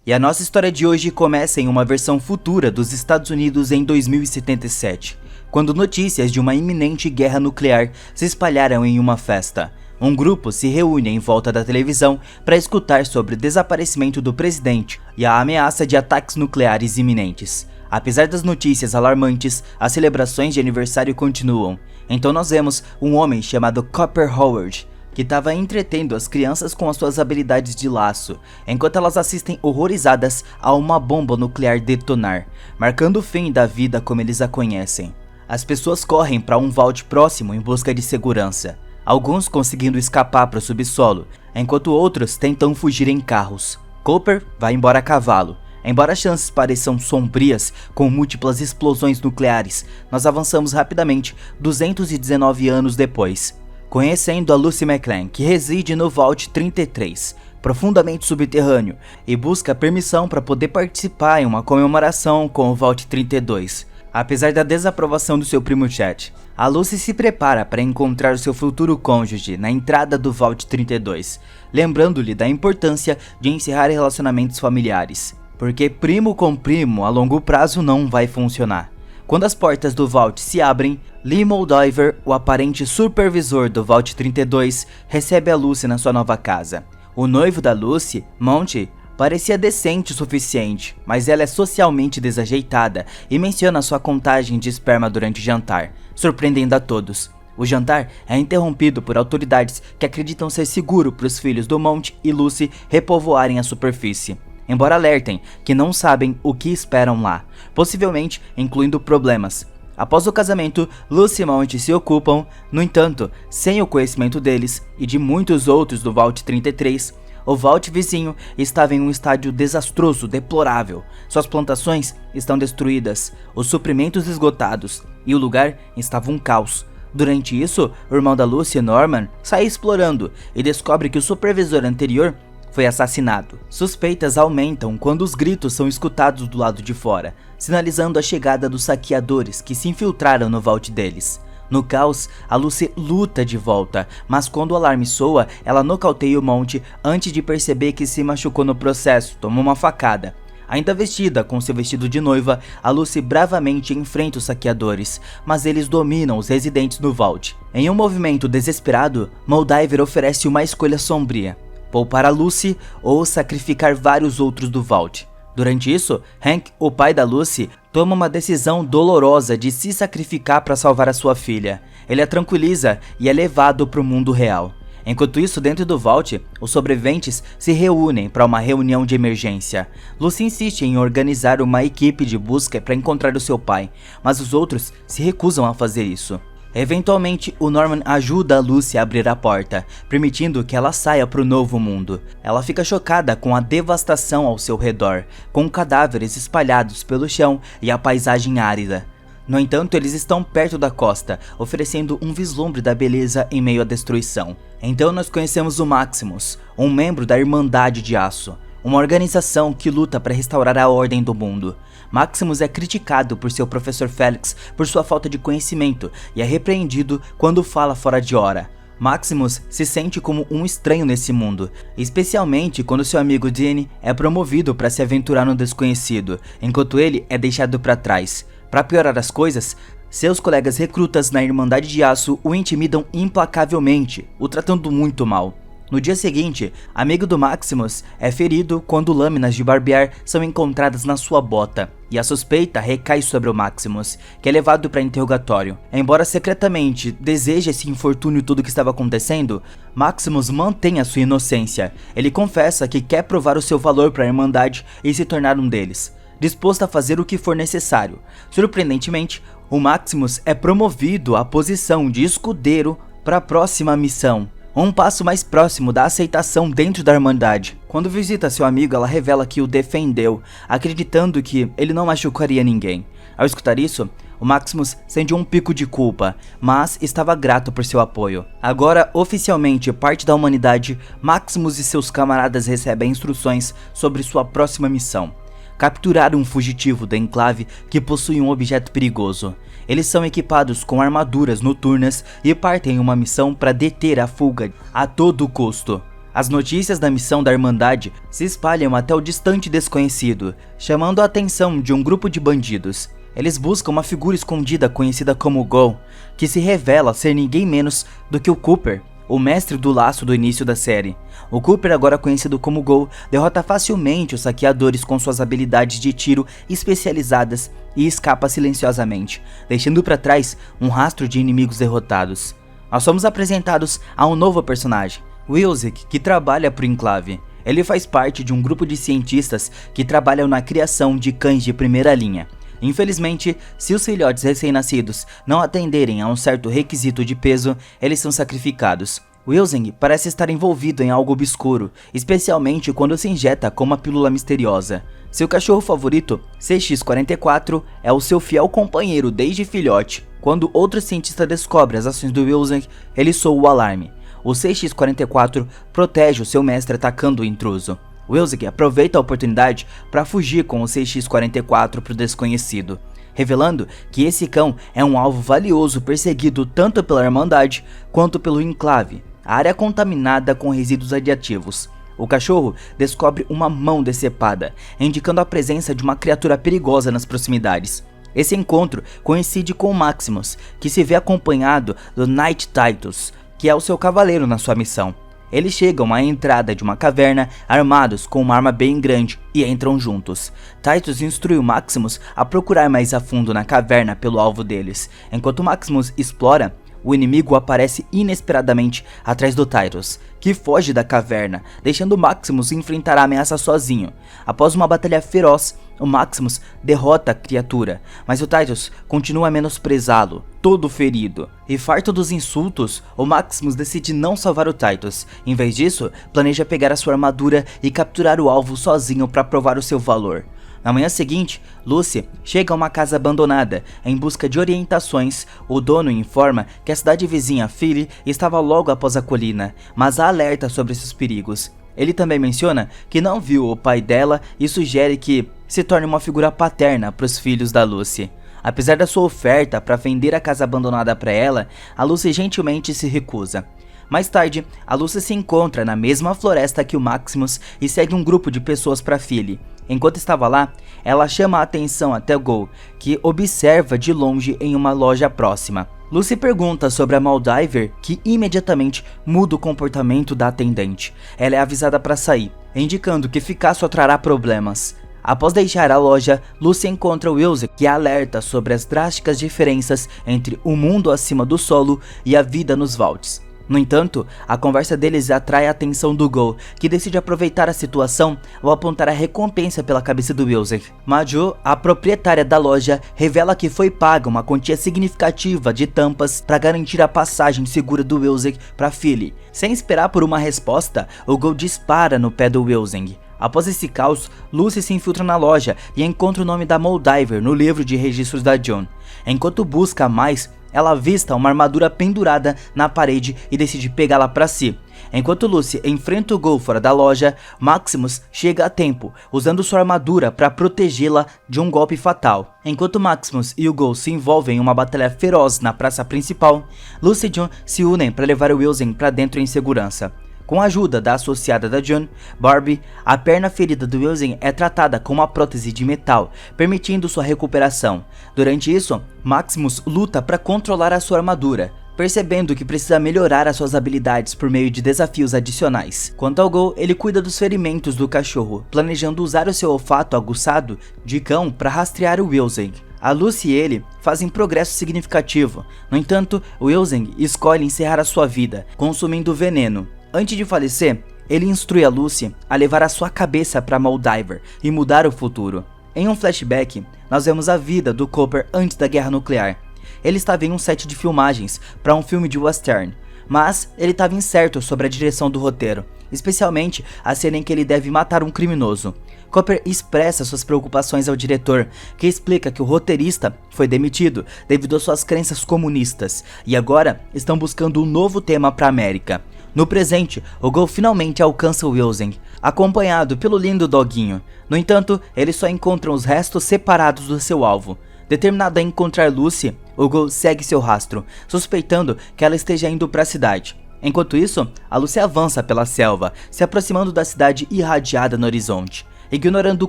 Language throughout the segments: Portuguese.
E a nossa história de hoje começa em uma versão futura dos Estados Unidos em 2077, quando notícias de uma iminente guerra nuclear se espalharam em uma festa. Um grupo se reúne em volta da televisão para escutar sobre o desaparecimento do presidente e a ameaça de ataques nucleares iminentes. Apesar das notícias alarmantes, as celebrações de aniversário continuam. Então nós vemos um homem chamado Copper Howard, que estava entretendo as crianças com as suas habilidades de laço, enquanto elas assistem horrorizadas a uma bomba nuclear detonar, marcando o fim da vida como eles a conhecem. As pessoas correm para um vault próximo em busca de segurança, alguns conseguindo escapar para o subsolo, enquanto outros tentam fugir em carros. Copper vai embora a cavalo. Embora as chances pareçam sombrias com múltiplas explosões nucleares, nós avançamos rapidamente 219 anos depois, conhecendo a Lucy McClane, que reside no Vault 33, profundamente subterrâneo, e busca permissão para poder participar em uma comemoração com o Vault 32. Apesar da desaprovação do seu primo Chet, a Lucy se prepara para encontrar o seu futuro cônjuge na entrada do Vault 32, lembrando-lhe da importância de encerrar relacionamentos familiares, porque primo com primo a longo prazo não vai funcionar. Quando as portas do Vault se abrem, Lee Moldaver, o aparente supervisor do Vault 32, recebe a Lucy na sua nova casa. O noivo da Lucy, Monty, parecia decente o suficiente, mas ela é socialmente desajeitada e menciona sua contagem de esperma durante o jantar, surpreendendo a todos. O jantar é interrompido por autoridades que acreditam ser seguro para os filhos do Monty e Lucy repovoarem a superfície, embora alertem que não sabem o que esperam lá, possivelmente incluindo problemas. Após o casamento, Lucy e Monty se ocupam, no entanto, sem o conhecimento deles e de muitos outros do Vault 33, o Vault vizinho estava em um estádio desastroso, deplorável. Suas plantações estão destruídas, os suprimentos esgotados, e o lugar estava um caos. Durante isso, o irmão da Lucy, Norman, sai explorando e descobre que o supervisor anterior foi assassinado. Suspeitas aumentam quando os gritos são escutados do lado de fora, sinalizando a chegada dos saqueadores que se infiltraram no vault deles. No caos, a Lucy luta de volta, mas quando o alarme soa, ela nocauteia o Monty antes de perceber que se machucou no processo, tomou uma facada. Ainda vestida com seu vestido de noiva, a Lucy bravamente enfrenta os saqueadores, mas eles dominam os residentes do vault. Em um movimento desesperado, Moldaver oferece uma escolha sombria: poupar a Lucy ou sacrificar vários outros do Vault. Durante isso, Hank, o pai da Lucy, toma uma decisão dolorosa de se sacrificar para salvar a sua filha. Ele a tranquiliza e é levado para o mundo real. Enquanto isso, dentro do Vault, os sobreviventes se reúnem para uma reunião de emergência. Lucy insiste em organizar uma equipe de busca para encontrar o seu pai, mas os outros se recusam a fazer isso. Eventualmente, o Norman ajuda a Lucy a abrir a porta, permitindo que ela saia para o novo mundo. Ela fica chocada com a devastação ao seu redor, com cadáveres espalhados pelo chão e a paisagem árida. No entanto, eles estão perto da costa, oferecendo um vislumbre da beleza em meio à destruição. Então nós conhecemos o Maximus, um membro da Irmandade de Aço, uma organização que luta para restaurar a ordem do mundo. Maximus é criticado por seu professor Felix por sua falta de conhecimento e é repreendido quando fala fora de hora. Maximus se sente como um estranho nesse mundo, especialmente quando seu amigo Danny é promovido para se aventurar no desconhecido, enquanto ele é deixado para trás. Para piorar as coisas, seus colegas recrutas na Irmandade de Aço o intimidam implacavelmente, o tratando muito mal. No dia seguinte, amigo do Maximus é ferido quando lâminas de barbear são encontradas na sua bota, e a suspeita recai sobre o Maximus, que é levado para interrogatório. Embora secretamente deseje esse infortúnio tudo que estava acontecendo, Maximus mantém a sua inocência. Ele confessa que quer provar o seu valor para a Irmandade e se tornar um deles, disposto a fazer o que for necessário. Surpreendentemente, o Maximus é promovido à posição de escudeiro para a próxima missão, um passo mais próximo da aceitação dentro da Irmandade. Quando visita seu amigo, ela revela que o defendeu, acreditando que ele não machucaria ninguém. Ao escutar isso, o Maximus sente um pico de culpa, mas estava grato por seu apoio. Agora, oficialmente parte da humanidade, Maximus e seus camaradas recebem instruções sobre sua próxima missão: capturar um fugitivo da enclave que possui um objeto perigoso. Eles são equipados com armaduras noturnas e partem em uma missão para deter a fuga a todo custo. As notícias da missão da Irmandade se espalham até o distante desconhecido, chamando a atenção de um grupo de bandidos. Eles buscam uma figura escondida conhecida como Go, que se revela ser ninguém menos do que o Cooper, o mestre do laço do início da série. O Cooper, agora conhecido como Go, derrota facilmente os saqueadores com suas habilidades de tiro especializadas e escapa silenciosamente, deixando para trás um rastro de inimigos derrotados. Nós somos apresentados a um novo personagem, Wilczek, que trabalha para o Enclave. Ele faz parte de um grupo de cientistas que trabalham na criação de cães de primeira linha. Infelizmente, se os filhotes recém-nascidos não atenderem a um certo requisito de peso, eles são sacrificados. Wilczek parece estar envolvido em algo obscuro, especialmente quando se injeta com uma pílula misteriosa. Seu cachorro favorito, CX-44, é o seu fiel companheiro desde filhote. Quando outro cientista descobre as ações do Wilczek, ele soa o alarme. O CX-44 protege o seu mestre atacando o intruso. Wilczek aproveita a oportunidade para fugir com o CX-44 para o desconhecido, revelando que esse cão é um alvo valioso perseguido tanto pela Irmandade quanto pelo Enclave, a área contaminada com resíduos radioativos. O cachorro descobre uma mão decepada, indicando a presença de uma criatura perigosa nas proximidades. Esse encontro coincide com o Maximus, que se vê acompanhado do Knight Titus, que é o seu cavaleiro na sua missão. Eles chegam à entrada de uma caverna armados com uma arma bem grande e entram juntos. Titus instrui o Maximus a procurar mais a fundo na caverna pelo alvo deles. Enquanto Maximus explora, o inimigo aparece inesperadamente atrás do Titus, que foge da caverna, deixando Maximus enfrentar a ameaça sozinho. Após uma batalha feroz, o Maximus derrota a criatura, mas o Titus continua a menosprezá-lo, todo ferido. E farto dos insultos, o Maximus decide não salvar o Titus. Em vez disso, planeja pegar a sua armadura e capturar o alvo sozinho para provar o seu valor. Na manhã seguinte, Lucy chega a uma casa abandonada. Em busca de orientações, o dono informa que a cidade vizinha, Philly, estava logo após a colina, mas a alerta sobre esses perigos. Ele também menciona que não viu o pai dela e sugere que se torne uma figura paterna para os filhos da Lucy. Apesar da sua oferta para vender a casa abandonada para ela, a Lucy gentilmente se recusa. Mais tarde, a Lucy se encontra na mesma floresta que o Maximus e segue um grupo de pessoas para Philly. Enquanto estava lá, ela chama a atenção até Go, que observa de longe em uma loja próxima. Lucy pergunta sobre a Moldiver, que imediatamente muda o comportamento da atendente. Ela é avisada para sair, indicando que ficar só trará problemas. Após deixar a loja, Lucy encontra Wilczek, que alerta sobre as drásticas diferenças entre o mundo acima do solo e a vida nos vaults. No entanto, a conversa deles atrai a atenção do Go, que decide aproveitar a situação ao apontar a recompensa pela cabeça do Wilczek. Maju, a proprietária da loja, revela que foi paga uma quantia significativa de tampas para garantir a passagem segura do Wilczek para Philly. Sem esperar por uma resposta, o Go dispara no pé do Wilczek. Após esse caos, Lucy se infiltra na loja e encontra o nome da Moldiver no livro de registros da John. Enquanto busca mais, ela avista uma armadura pendurada na parede e decide pegá-la para si. Enquanto Lucy enfrenta o Go fora da loja, Maximus chega a tempo, usando sua armadura para protegê-la de um golpe fatal. Enquanto Maximus e o Go se envolvem em uma batalha feroz na praça principal, Lucy e John se unem para levar o Wilczek para dentro em segurança. Com a ajuda da associada da John, Barbie, a perna ferida do Wilczek é tratada com uma prótese de metal, permitindo sua recuperação. Durante isso, Maximus luta para controlar a sua armadura, percebendo que precisa melhorar as suas habilidades por meio de desafios adicionais. Quanto ao Go, ele cuida dos ferimentos do cachorro, planejando usar o seu olfato aguçado de cão para rastrear o Wilczek. A Lucy e ele fazem progresso significativo. No entanto, o Wilczek escolhe encerrar a sua vida, consumindo veneno. Antes de falecer, ele instrui a Lucy a levar a sua cabeça para Moldiver e mudar o futuro. Em um flashback, nós vemos a vida do Cooper antes da guerra nuclear. Ele estava em um set de filmagens para um filme de western, mas ele estava incerto sobre a direção do roteiro, especialmente a cena em que ele deve matar um criminoso. Cooper expressa suas preocupações ao diretor, que explica que o roteirista foi demitido devido às suas crenças comunistas e agora estão buscando um novo tema para a América. No presente, o Go finalmente alcança o Wilczek, acompanhado pelo lindo doguinho. No entanto, eles só encontram os restos separados do seu alvo. Determinado a encontrar Lucy, o Go segue seu rastro, suspeitando que ela esteja indo para a cidade. Enquanto isso, a Lucy avança pela selva, se aproximando da cidade irradiada no horizonte. Ignorando o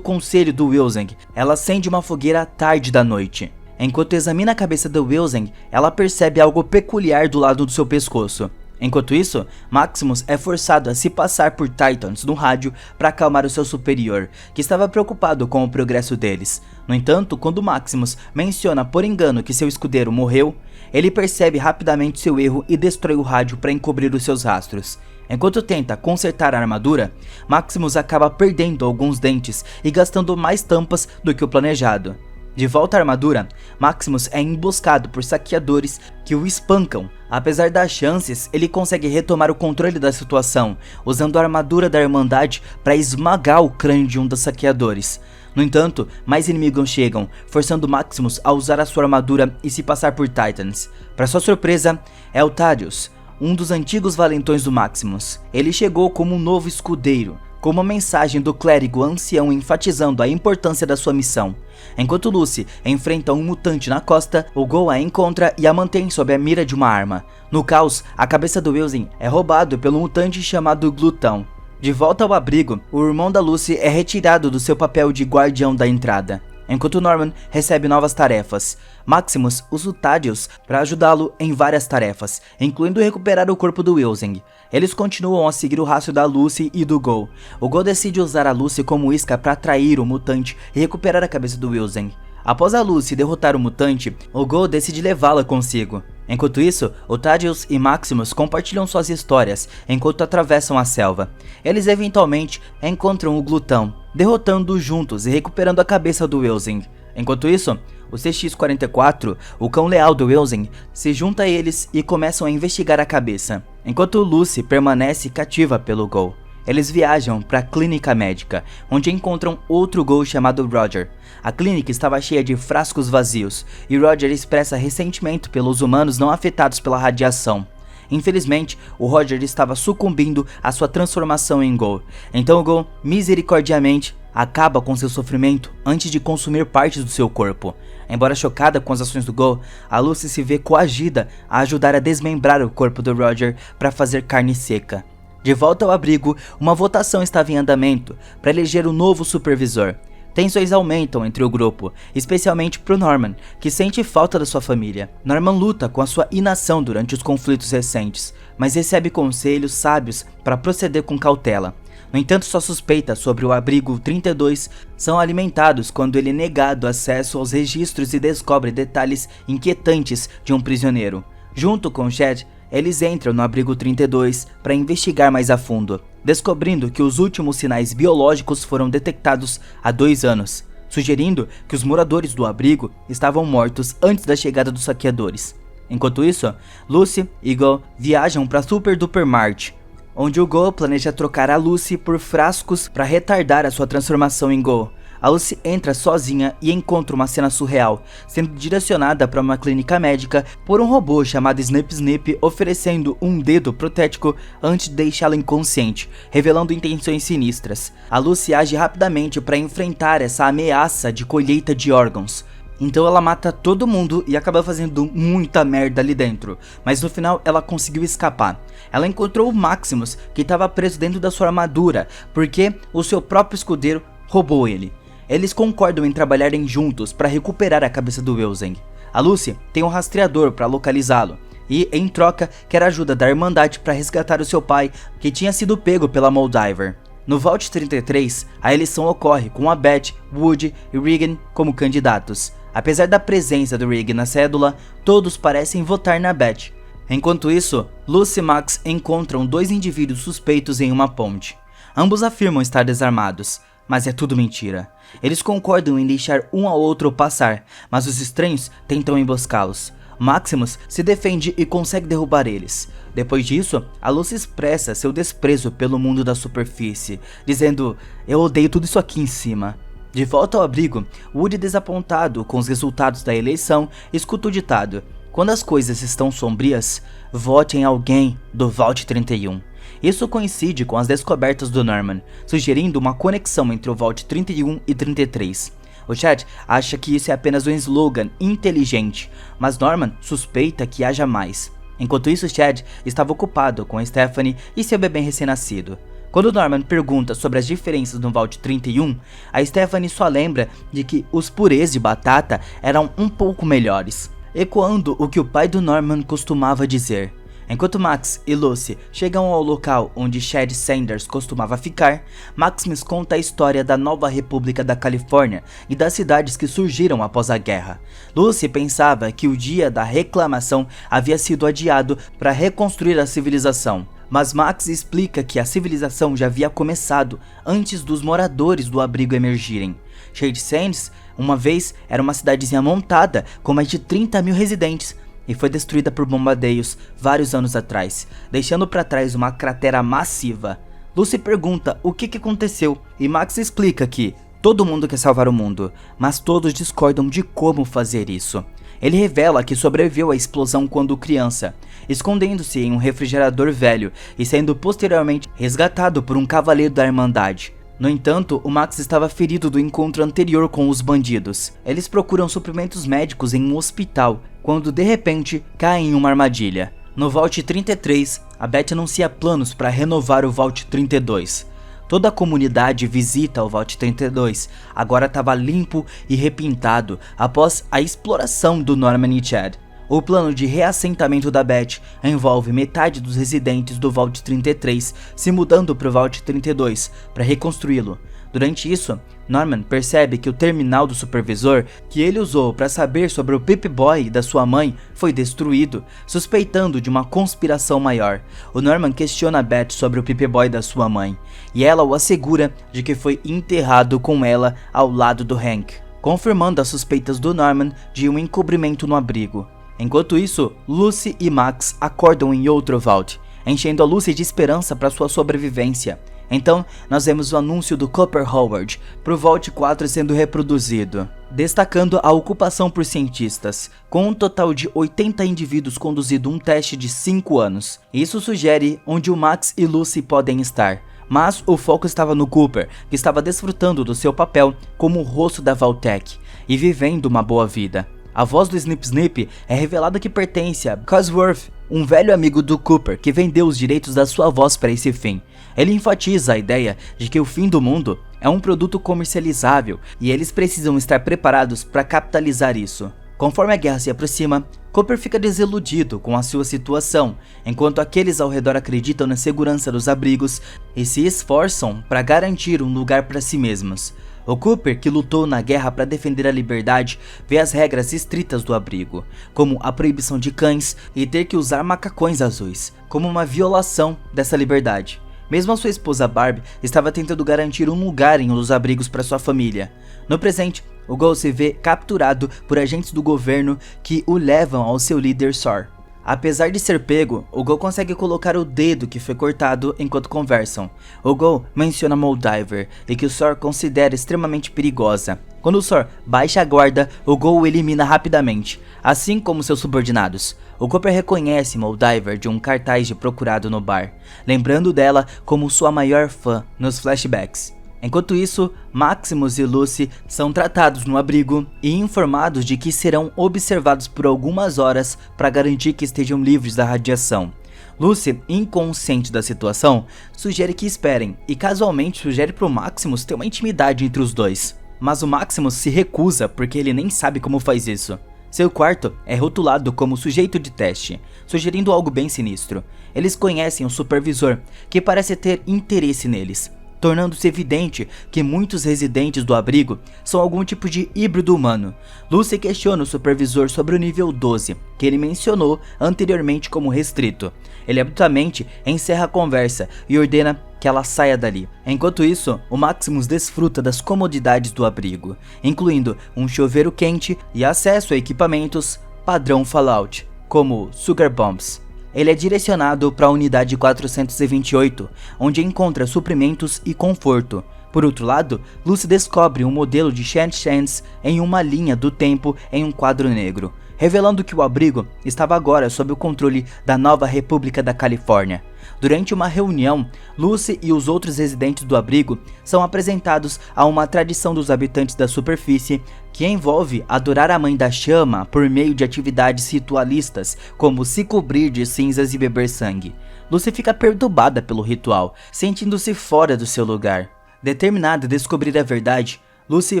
conselho do Wilsing, ela acende uma fogueira à tarde da noite. Enquanto examina a cabeça do Wilsing, ela percebe algo peculiar do lado do seu pescoço. Enquanto isso, Maximus é forçado a se passar por Titans no rádio para acalmar o seu superior, que estava preocupado com o progresso deles. No entanto, quando Maximus menciona por engano que seu escudeiro morreu, ele percebe rapidamente seu erro e destrói o rádio para encobrir os seus rastros. Enquanto tenta consertar a armadura, Maximus acaba perdendo alguns dentes e gastando mais tampas do que o planejado. De volta à armadura, Maximus é emboscado por saqueadores que o espancam. Apesar das chances, ele consegue retomar o controle da situação, usando a armadura da Irmandade para esmagar o crânio de um dos saqueadores. No entanto, mais inimigos chegam, forçando Maximus a usar a sua armadura e se passar por Titans. Para sua surpresa, é o Thaddeus, um dos antigos valentões do Maximus. Ele chegou como um novo escudeiro, com uma mensagem do clérigo ancião enfatizando a importância da sua missão. Enquanto Lucy enfrenta um mutante na costa, o Gol a encontra e a mantém sob a mira de uma arma. No caos, a cabeça do Wilsing é roubado pelo mutante chamado Glutão. De volta ao abrigo, o irmão da Lucy é retirado do seu papel de guardião da entrada, enquanto Norman recebe novas tarefas. Maximus usa o Thaddeus para ajudá-lo em várias tarefas, incluindo recuperar o corpo do Wilsing. Eles continuam a seguir o rastro da Lucy e do Gol. O Gol decide usar a Lucy como isca para atrair o mutante e recuperar a cabeça do Wilsing. Após a Lucy derrotar o mutante, o Gol decide levá-la consigo. Enquanto isso, o Thaddeus e Maximus compartilham suas histórias enquanto atravessam a selva. Eles eventualmente encontram o Glutão, derrotando-o juntos e recuperando a cabeça do Wilsing. Enquanto isso, o CX-44, o cão leal do Wilsing, se junta a eles e começam a investigar a cabeça, enquanto Lucy permanece cativa pelo Gol. Eles viajam para a clínica médica, onde encontram outro Gol chamado Roger. A clínica estava cheia de frascos vazios, e Roger expressa ressentimento pelos humanos não afetados pela radiação. Infelizmente, o Roger estava sucumbindo à sua transformação em Gol, então o Gol, misericordiamente, acaba com seu sofrimento antes de consumir partes do seu corpo. Embora chocada com as ações do Gol, a Lucy se vê coagida a ajudar a desmembrar o corpo do Roger para fazer carne seca. De volta ao abrigo, uma votação estava em andamento para eleger o novo supervisor. Tensões aumentam entre o grupo, especialmente pro Norman, que sente falta da sua família. Norman luta com a sua inação durante os conflitos recentes, mas recebe conselhos sábios para proceder com cautela. No entanto, suas suspeitas sobre o abrigo 32 são alimentados quando ele é negado acesso aos registros e descobre detalhes inquietantes de um prisioneiro. Junto com Chad, eles entram no abrigo 32 para investigar mais a fundo, descobrindo que os últimos sinais biológicos foram detectados há 2 anos, sugerindo que os moradores do abrigo estavam mortos antes da chegada dos saqueadores. Enquanto isso, Lucy e Gol viajam para Super Duper Mart, onde o Gol planeja trocar a Lucy por frascos para retardar a sua transformação em Gol. A Lucy entra sozinha e encontra uma cena surreal, sendo direcionada para uma clínica médica por um robô chamado Snip Snip, oferecendo um dedo protético antes de deixá-la inconsciente, revelando intenções sinistras. A Lucy age rapidamente para enfrentar essa ameaça de colheita de órgãos. Então ela mata todo mundo e acaba fazendo muita merda ali dentro, mas no final ela conseguiu escapar. Ela encontrou o Maximus, que estava preso dentro da sua armadura, porque o seu próprio escudeiro roubou ele. Eles concordam em trabalharem juntos para recuperar a cabeça do Wilsing. A Lucy tem um rastreador para localizá-lo e, em troca, quer ajuda da Irmandade para resgatar o seu pai, que tinha sido pego pela Moldiver. No Vault 33, a eleição ocorre com a Beth, Woody e Regan como candidatos. Apesar da presença do Regan na cédula, todos parecem votar na Beth. Enquanto isso, Lucy e Max encontram 2 indivíduos suspeitos em uma ponte. Ambos afirmam estar desarmados, mas é tudo mentira. Eles concordam em deixar um ao outro passar, mas os estranhos tentam emboscá-los. Maximus se defende e consegue derrubar eles. Depois disso, a Lucy expressa seu desprezo pelo mundo da superfície, dizendo: "Eu odeio tudo isso aqui em cima." De volta ao abrigo, Woody, desapontado com os resultados da eleição, escuta o ditado: "Quando as coisas estão sombrias, vote em alguém do Vault 31. Isso coincide com as descobertas do Norman, sugerindo uma conexão entre o Vault 31 e 33. O Chad acha que isso é apenas um slogan inteligente, mas Norman suspeita que haja mais. Enquanto isso, Chad estava ocupado com Stephanie e seu bebê recém-nascido. Quando Norman pergunta sobre as diferenças no Vault 31, a Stephanie só lembra de que os purês de batata eram um pouco melhores, ecoando o que o pai do Norman costumava dizer. Enquanto Max e Lucy chegam ao local onde Chad Sanders costumava ficar, Maximus conta a história da nova República da Califórnia e das cidades que surgiram após a guerra. Lucy pensava que o dia da reclamação havia sido adiado para reconstruir a civilização, mas Max explica que a civilização já havia começado antes dos moradores do abrigo emergirem. Shady Sands, uma vez, era uma cidadezinha montada com mais de 30 mil residentes, e foi destruída por bombardeios vários anos atrás, deixando para trás uma cratera massiva. Lucy pergunta o que aconteceu e Max explica que todo mundo quer salvar o mundo, mas todos discordam de como fazer isso. Ele revela que sobreviveu à explosão quando criança, escondendo-se em um refrigerador velho e sendo posteriormente resgatado por um cavaleiro da Irmandade. No entanto, o Max estava ferido do encontro anterior com os bandidos. Eles procuram suprimentos médicos em um hospital, quando de repente caem em uma armadilha. No Vault 33, a Beth anuncia planos para renovar o Vault 32. Toda a comunidade visita o Vault 32, agora estava limpo e repintado após a exploração do Norman e Chad. O plano de reassentamento da Beth envolve metade dos residentes do Vault 33 se mudando para o Vault 32 para reconstruí-lo. Durante isso, Norman percebe que o terminal do supervisor que ele usou para saber sobre o Pip-Boy da sua mãe foi destruído, suspeitando de uma conspiração maior. O Norman questiona Beth sobre o Pip-Boy da sua mãe, e ela o assegura de que foi enterrado com ela ao lado do Hank, confirmando as suspeitas do Norman de um encobrimento no abrigo. Enquanto isso, Lucy e Max acordam em outro Vault, enchendo a Lucy de esperança para sua sobrevivência. Então, nós vemos o anúncio do Copper Howard para o Vault 4 sendo reproduzido, destacando a ocupação por cientistas, com um total de 80 indivíduos conduzindo um teste de 5 anos. Isso sugere onde o Max e Lucy podem estar, mas o foco estava no Cooper, que estava desfrutando do seu papel como o rosto da Vault-Tec e vivendo uma boa vida. A voz do Snip Snip é revelada que pertence a Cosworth, um velho amigo do Cooper que vendeu os direitos da sua voz para esse fim. Ele enfatiza a ideia de que o fim do mundo é um produto comercializável e eles precisam estar preparados para capitalizar isso. Conforme a guerra se aproxima, Cooper fica desiludido com a sua situação, enquanto aqueles ao redor acreditam na segurança dos abrigos e se esforçam para garantir um lugar para si mesmos. O Cooper, que lutou na guerra para defender a liberdade, vê as regras estritas do abrigo, como a proibição de cães e ter que usar macacões azuis, como uma violação dessa liberdade. Mesmo a sua esposa Barb estava tentando garantir um lugar em um dos abrigos para sua família. No presente, o Gol se vê capturado por agentes do governo que o levam ao seu líder Sor. Apesar de ser pego, o Gol consegue colocar o dedo que foi cortado enquanto conversam. O Gol menciona Moldiver e que o Sor considera extremamente perigosa. Quando o Sor baixa a guarda, o Gol o elimina rapidamente, assim como seus subordinados. O Cooper reconhece Moldiver de um cartaz de procurado no bar, lembrando dela como sua maior fã nos flashbacks. Enquanto isso, Maximus e Lucy são tratados no abrigo e informados de que serão observados por algumas horas para garantir que estejam livres da radiação. Lucy, inconsciente da situação, sugere que esperem e casualmente sugere para o Maximus ter uma intimidade entre os dois. Mas o Maximus se recusa porque ele nem sabe como faz isso. Seu quarto é rotulado como sujeito de teste, sugerindo algo bem sinistro. Eles conhecem o supervisor, que parece ter interesse neles, tornando-se evidente que muitos residentes do abrigo são algum tipo de híbrido humano. Lucy questiona o supervisor sobre o nível 12, que ele mencionou anteriormente como restrito. Ele abruptamente encerra a conversa e ordena que ela saia dali. Enquanto isso, o Maximus desfruta das comodidades do abrigo, incluindo um chuveiro quente e acesso a equipamentos padrão Fallout, como Sugar Bombs. Ele é direcionado para a unidade 428, onde encontra suprimentos e conforto. Por outro lado, Lucy descobre um modelo de Shands em uma linha do tempo em um quadro negro, revelando que o abrigo estava agora sob o controle da nova República da Califórnia. Durante uma reunião, Lucy e os outros residentes do abrigo são apresentados a uma tradição dos habitantes da superfície que envolve adorar a Mãe da Chama por meio de atividades ritualistas, como se cobrir de cinzas e beber sangue. Lucy fica perturbada pelo ritual, sentindo-se fora do seu lugar. Determinada a descobrir a verdade, Lucy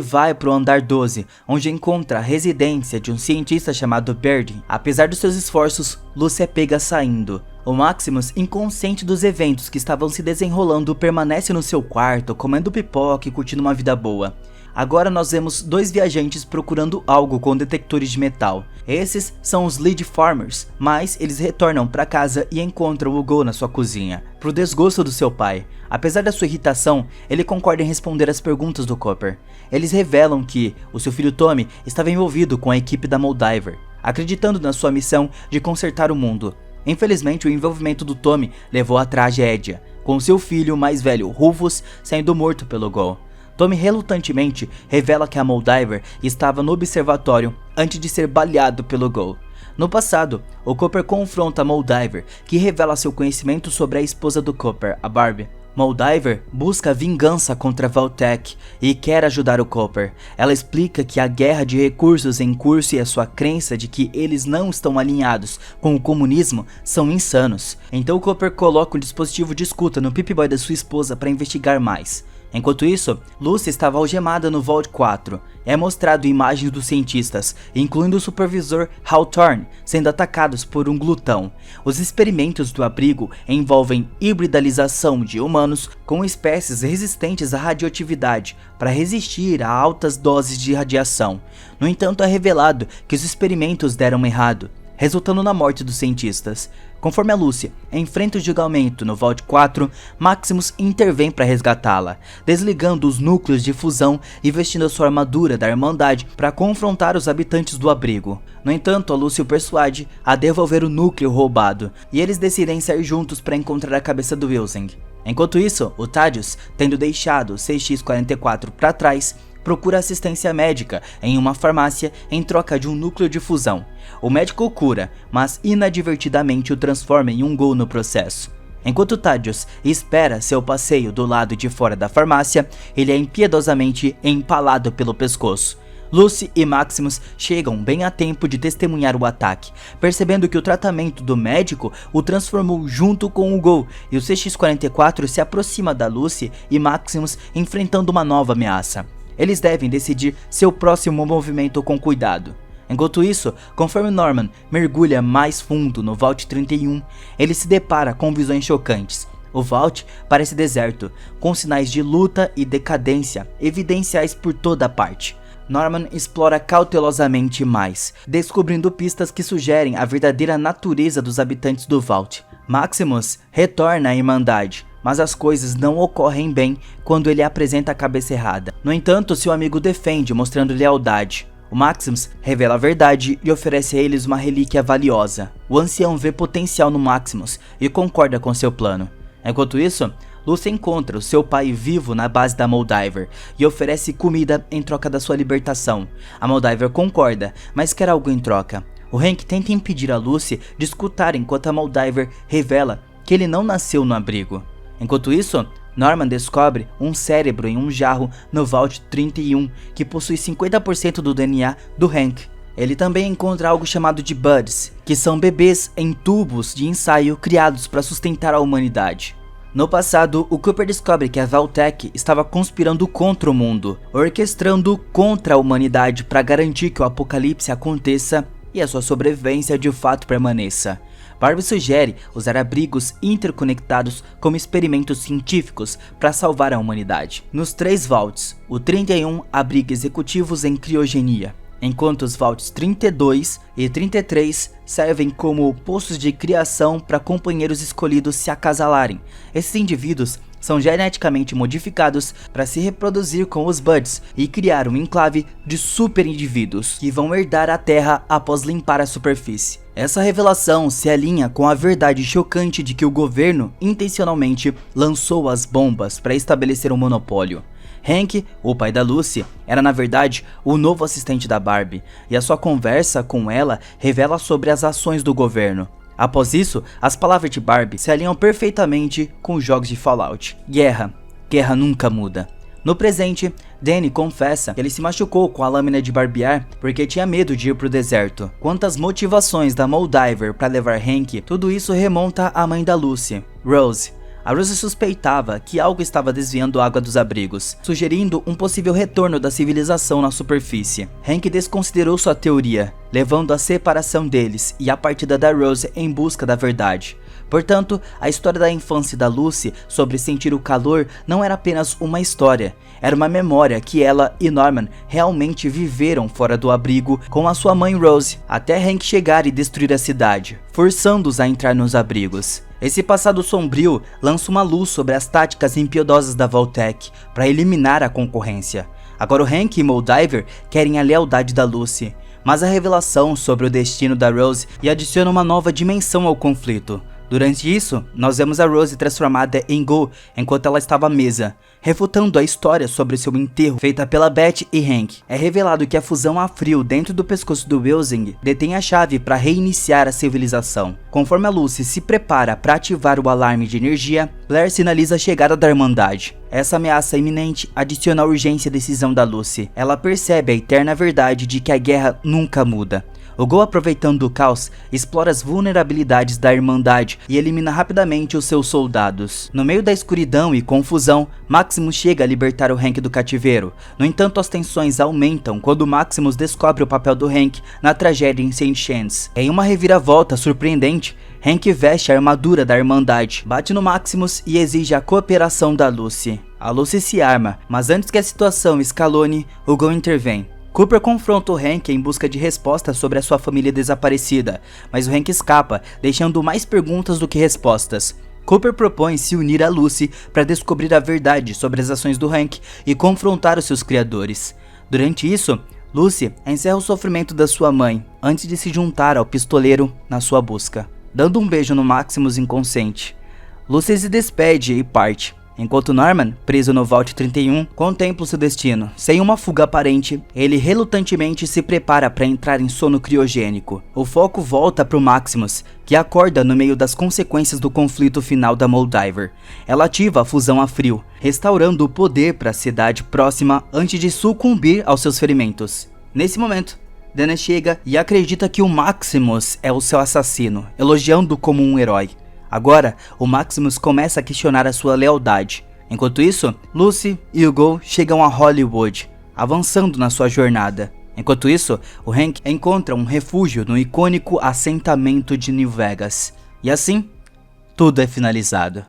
vai para o andar 12, onde encontra a residência de um cientista chamado Birdie. Apesar dos seus esforços, Lucy é pega saindo. O Maximus, inconsciente dos eventos que estavam se desenrolando, permanece no seu quarto, comendo pipoca e curtindo uma vida boa. Agora nós vemos dois viajantes procurando algo com detectores de metal. Esses são os Lead Farmers, mas eles retornam para casa e encontram o Go na sua cozinha, pro desgosto do seu pai. Apesar da sua irritação, ele concorda em responder as perguntas do Cooper. Eles revelam que o seu filho Tommy estava envolvido com a equipe da Moldiver, acreditando na sua missão de consertar o mundo. Infelizmente, o envolvimento do Tommy levou à tragédia, com seu filho mais velho, Rufus, sendo morto pelo Go. Tommy relutantemente revela que a Moldiver estava no observatório antes de ser baleado pelo Go. No passado, o Cooper confronta a Moldiver, que revela seu conhecimento sobre a esposa do Cooper, a Barbie. Moldiver busca vingança contra Vault-Tec e quer ajudar o Cooper. Ela explica que a guerra de recursos em curso e a sua crença de que eles não estão alinhados com o comunismo são insanos. Então o Cooper coloca um dispositivo de escuta no Pip-Boy da sua esposa para investigar mais. Enquanto isso, Lucy estava algemada no Vault 4. É mostrado imagens dos cientistas, incluindo o supervisor Hawthorne, sendo atacados por um glutão. Os experimentos do abrigo envolvem hibridalização de humanos com espécies resistentes à radioatividade para resistir a altas doses de radiação. No entanto, é revelado que os experimentos deram errado, resultando na morte dos cientistas. Conforme a Lucy enfrenta o julgamento no Vault 4, Maximus intervém para resgatá-la, desligando os núcleos de fusão e vestindo a sua armadura da Irmandade para confrontar os habitantes do abrigo. No entanto, a Lucy o persuade a devolver o núcleo roubado, e eles decidem sair juntos para encontrar a cabeça do Wilson. Enquanto isso, o Thaddeus, tendo deixado o CX-44 para trás, procura assistência médica em uma farmácia em troca de um núcleo de fusão. O médico o cura, mas inadvertidamente o transforma em um Go no processo. Enquanto Thaddeus espera seu passeio do lado de fora da farmácia, ele é impiedosamente empalado pelo pescoço. Lucy e Maximus chegam bem a tempo de testemunhar o ataque, percebendo que o tratamento do médico o transformou junto com o Go, e o CX-44 se aproxima da Lucy e Maximus enfrentando uma nova ameaça. Eles devem decidir seu próximo movimento com cuidado. Enquanto isso, conforme Norman mergulha mais fundo no Vault 31, ele se depara com visões chocantes. O Vault parece deserto, com sinais de luta e decadência evidenciais por toda parte. Norman explora cautelosamente mais, descobrindo pistas que sugerem a verdadeira natureza dos habitantes do Vault. Maximus retorna à Irmandade, mas as coisas não ocorrem bem quando ele apresenta a cabeça errada. No entanto, seu amigo defende, mostrando lealdade. O Maximus revela a verdade e oferece a eles uma relíquia valiosa. O ancião vê potencial no Maximus e concorda com seu plano. Enquanto isso, Lucy encontra o seu pai vivo na base da Moldiver e oferece comida em troca da sua libertação. A Moldiver concorda, mas quer algo em troca. O Hank tenta impedir a Lucy de escutar enquanto a Moldiver revela que ele não nasceu no abrigo. Enquanto isso, Norman descobre um cérebro em um jarro no Vault 31 que possui 50% do DNA do Hank. Ele também encontra algo chamado de Buds, que são bebês em tubos de ensaio criados para sustentar a humanidade. No passado, o Cooper descobre que a Vault-Tec estava conspirando contra o mundo, orquestrando contra a humanidade para garantir que o apocalipse aconteça e a sua sobrevivência de fato permaneça. Barbie sugere usar abrigos interconectados como experimentos científicos para salvar a humanidade. Nos 3 Vaults, o 31 abriga executivos em criogenia, enquanto os Vaults 32 e 33 servem como postos de criação para companheiros escolhidos se acasalarem. Esses indivíduos são geneticamente modificados para se reproduzir com os Buds e criar um enclave de super indivíduos que vão herdar a Terra após limpar a superfície. Essa revelação se alinha com a verdade chocante de que o governo intencionalmente lançou as bombas para estabelecer um monopólio. Hank, o pai da Lucy, era na verdade o novo assistente da Barbie, e a sua conversa com ela revela sobre as ações do governo. Após isso, as palavras de Barbie se alinham perfeitamente com os jogos de Fallout. Guerra. Guerra nunca muda. No presente, Danny confessa que ele se machucou com a lâmina de barbear porque tinha medo de ir pro deserto. Quanto às motivações da Moldiver para levar Hank, tudo isso remonta à mãe da Lucy, Rose. A Rose suspeitava que algo estava desviando água dos abrigos, sugerindo um possível retorno da civilização na superfície. Hank desconsiderou sua teoria, levando à separação deles e à partida da Rose em busca da verdade. Portanto, a história da infância da Lucy sobre sentir o calor não era apenas uma história, era uma memória que ela e Norman realmente viveram fora do abrigo com a sua mãe Rose, até Hank chegar e destruir a cidade, forçando-os a entrar nos abrigos. Esse passado sombrio lança uma luz sobre as táticas impiedosas da Vault-Tec para eliminar a concorrência. Agora o Hank e Moldiver querem a lealdade da Lucy, mas a revelação sobre o destino da Rose adiciona uma nova dimensão ao conflito. Durante isso, nós vemos a Rose transformada em Go enquanto ela estava à mesa, refutando a história sobre seu enterro feita pela Beth e Hank. É revelado que a fusão a frio dentro do pescoço do Wilsing detém a chave para reiniciar a civilização. Conforme a Lucy se prepara para ativar o alarme de energia, Blair sinaliza a chegada da Irmandade. Essa ameaça iminente adiciona a urgência e decisão da Lucy. Ela percebe a eterna verdade de que a guerra nunca muda. O Go, aproveitando o caos, explora as vulnerabilidades da Irmandade e elimina rapidamente os seus soldados. No meio da escuridão e confusão, Maximus chega a libertar o Hank do cativeiro. No entanto, as tensões aumentam quando Maximus descobre o papel do Hank na tragédia em St. Chance. Em uma reviravolta surpreendente, Hank veste a armadura da Irmandade, bate no Maximus e exige a cooperação da Lucy. A Lucy se arma, mas antes que a situação escalone, o Go intervém. Cooper confronta o Hank em busca de respostas sobre a sua família desaparecida, mas o Hank escapa, deixando mais perguntas do que respostas. Cooper propõe se unir a Lucy para descobrir a verdade sobre as ações do Hank e confrontar os seus criadores. Durante isso, Lucy encerra o sofrimento da sua mãe, antes de se juntar ao pistoleiro na sua busca. Dando um beijo no Maximus inconsciente, Lucy se despede e parte. Enquanto Norman, preso no Vault 31, contempla o seu destino. Sem uma fuga aparente, ele relutantemente se prepara para entrar em sono criogênico. O foco volta para o Maximus, que acorda no meio das consequências do conflito final da Moldiver. Ela ativa a fusão a frio, restaurando o poder para a cidade próxima antes de sucumbir aos seus ferimentos. Nesse momento, Dana chega e acredita que o Maximus é o seu assassino, elogiando-o como um herói. Agora, o Maximus começa a questionar a sua lealdade. Enquanto isso, Lucy e o Go chegam a Hollywood, avançando na sua jornada. Enquanto isso, o Hank encontra um refúgio no icônico assentamento de New Vegas. E assim, tudo é finalizado.